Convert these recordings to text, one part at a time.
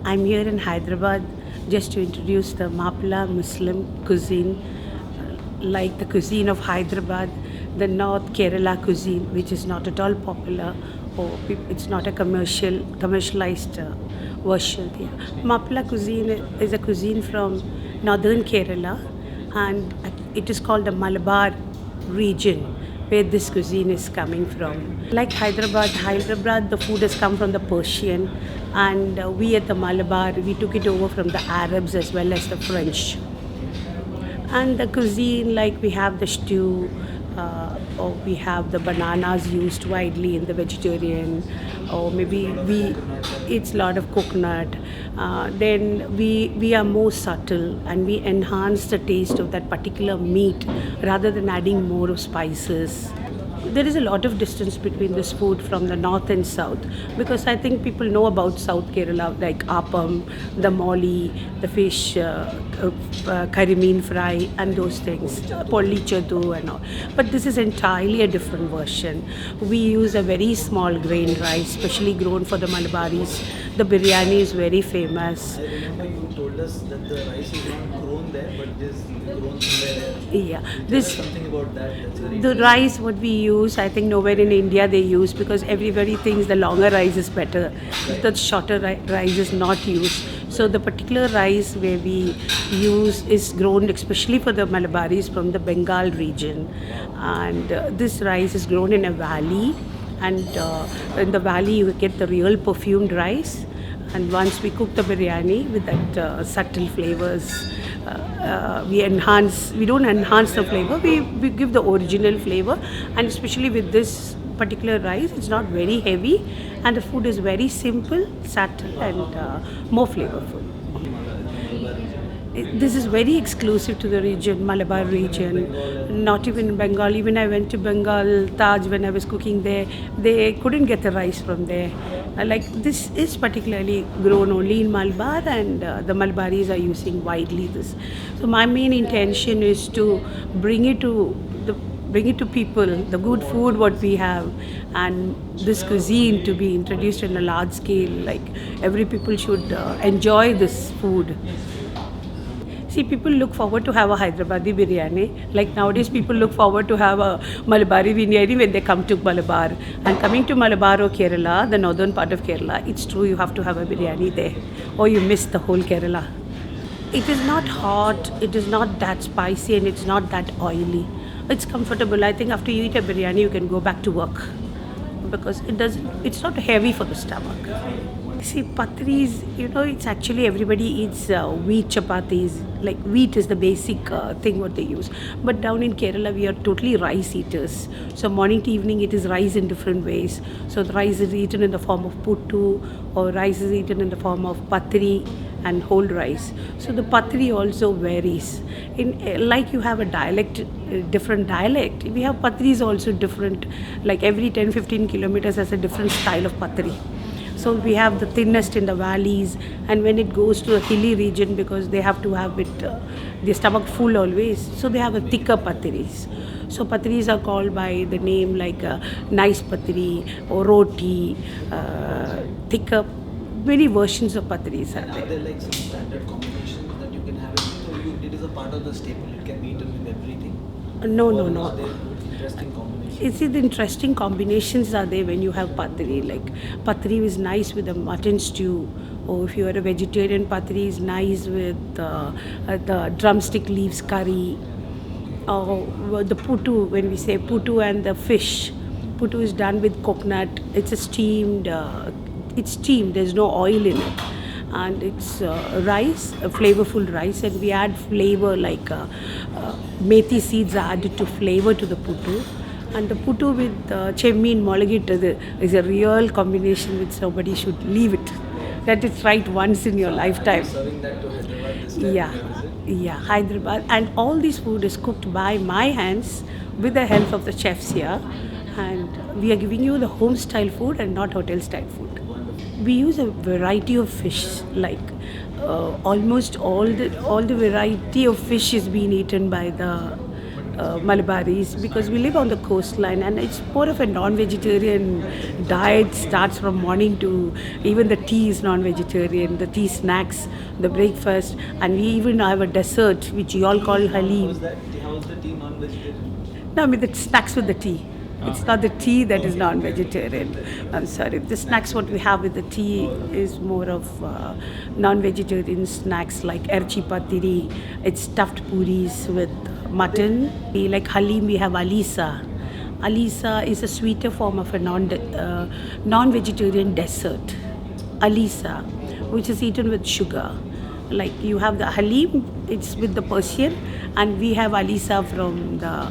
I'm here in Hyderabad just to introduce the Moplah Muslim cuisine, like the cuisine of Hyderabad, the North Kerala cuisine, which is not at all popular, or it's not a commercialized version here. Moplah cuisine is a cuisine from northern Kerala, and it is called the Malabar region where this cuisine is coming from. Like Hyderabad, the food has come from the Persian, and we at the Malabar, we took it over from the Arabs as well as the French. And the cuisine, like we have the stew, or we have the bananas used widely in the vegetarian, or maybe we it's a lot of coconut. Then we are more subtle and we enhance the taste of that particular meat rather than adding more of spices. There is a lot of distance between this food from the north and south, because I think people know about South Kerala like appam, the molly, the fish, curry mean fry, and those things, polli chadu and all. But this is entirely a different version. We use a very small grain rice, specially grown for the Malabaris. The biryani is very famous. I remember you told us that the rice is not grown there, but it is grown somewhere else. Yeah, Tell us something about that. That's very the rice what we use, I think nowhere in India they use, because everybody thinks the longer rice is better. The shorter rice is not used. So the particular rice where we use is grown especially for the Malabaris from the Bengal region, and this rice is grown in a valley, and in the valley you get the real perfumed rice. And once we cook the biryani with that subtle flavors, we don't enhance the flavor, we give the original flavor. And especially with this particular rice, it's not very heavy, and the food is very simple, subtle, and more flavorful. This is very exclusive to the region, Malabar region, not even Bengal. Even I went to Bengal, Taj, when I was cooking there, they couldn't get the rice from there. Like this is particularly grown only in Malabar, and the Malabaris are using widely this. So my main intention is to bring it to people, the good food what we have, and this cuisine to be introduced in a large scale. Like every people should enjoy this food. See, people look forward to have a Hyderabadi biryani. Like nowadays, people look forward to have a Malabari biryani when they come to Malabar. And coming to Malabar or Kerala, the northern part of Kerala, it's true you have to have a biryani there, or you miss the whole Kerala. It is not hot, it is not that spicy, and it's not that oily. It's comfortable. I think after you eat a biryani, you can go back to work, because it's not heavy for the stomach. See, patris, it's actually everybody eats wheat chapatis. Like wheat is the basic thing what they use. But down in Kerala, we are totally rice eaters. So morning to evening, it is rice in different ways. So the rice is eaten in the form of puttu, or rice is eaten in the form of patri and whole rice. So the patri also varies. Like you have a dialect, different dialect, we have patris also different. Like every 10-15 kilometers has a different style of patri. So we have the thinnest in the valleys, and when it goes to a hilly region, because they have to have it, their stomach full always, so they have a thicker patris. So patris are called by the name like nice patri or roti, thicker. Many versions of patris are Are there. there like some standard combinations that you can have it with, or it is a part of the staple, it can be eaten with everything? No, Or no, are no. there interesting combinations? The interesting combinations are there when you have patri. Like patri is nice with a mutton stew, or if you are a vegetarian, patri is nice with the drumstick leaves curry, or the putu. When we say putu and the fish, putu is done with coconut. It's a steamed. It's steamed. There's no oil in it, and it's rice, a flavorful rice, and we add flavor like methi seeds are added to flavor to the putu. And the putu with chemmin molagitadu is a real combination which somebody should leave it. That is right once in your lifetime. Serving that to Hyderabad this time, Yeah, is it? yeah, Hyderabad. And all this food is cooked by my hands with the help of the chefs here. And we are giving you the home style food and not hotel style food. We use a variety of fish, like almost all the variety of fish is being eaten by the Malabaris, because we live on the coastline and it's more of a non-vegetarian diet. Starts from morning to even the tea is non-vegetarian, the tea snacks, the breakfast, and we even have a dessert which you all call halim. How is the tea non-vegetarian? No, I mean the snacks with the tea. It's not the tea that is non-vegetarian. I'm sorry. The snacks what we have with the tea is more of non-vegetarian snacks like erchi patiri. It's stuffed puris with mutton. Like halim, we have alisa. Alisa is a sweeter form of a non-vegetarian dessert. Alisa, which is eaten with sugar. Like you have the halim, it's with the Persian, and we have alisa from the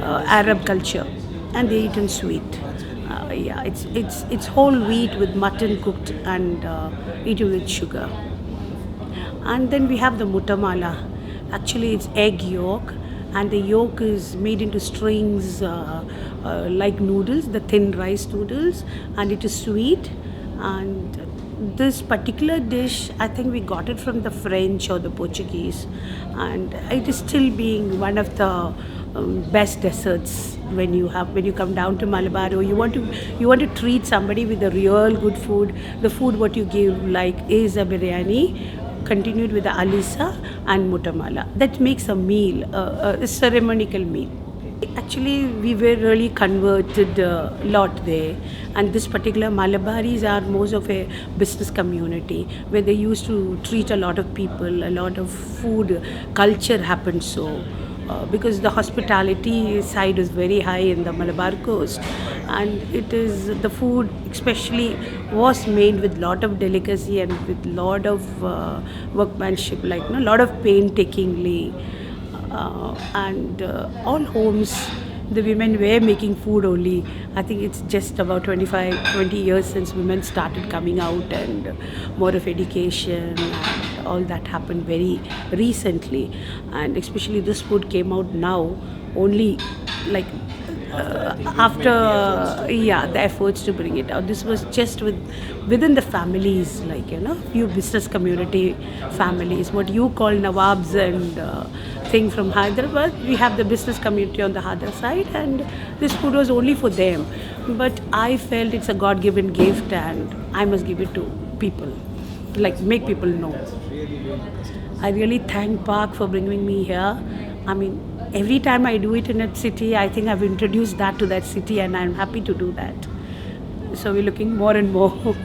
Arab culture, and they eat in sweet. Yeah, it's whole wheat with mutton cooked and eaten with sugar. And then we have the mutamala. Actually, it's egg yolk, and the yolk is made into strings like noodles, the thin rice noodles, and it is sweet. And this particular dish, I think we got it from the French or the Portuguese, and it is still being one of the best desserts when you come down to Malabar, or you want to treat somebody with a real good food. The food what you give like is a biryani continued with the alisa and mutamala. That makes a meal, a ceremonial meal. Actually, we were really converted a lot there, and this particular Malabaris are most of a business community where they used to treat a lot of people, a lot of food culture happens so. Because the hospitality side is very high in the Malabar coast, and it is the food especially was made with lot of delicacy and with lot of workmanship, like lot of painstakingly, and all homes the women were making food only. I think it's just about 20 years since women started coming out, and more of education and all that happened very recently. And especially this food came out now only like after the efforts to bring it out. This was just within the families, like few business community families, what you call Nawabs and thing from Hyderabad. We have the business community on the other side, and this food was only for them. But I felt it's a God-given gift, and I must give it to people, like make people know. I really thank Park for bringing me here. I mean, every time I do it in a city, I think I've introduced that to that city, and I'm happy to do that. So we're looking more and more.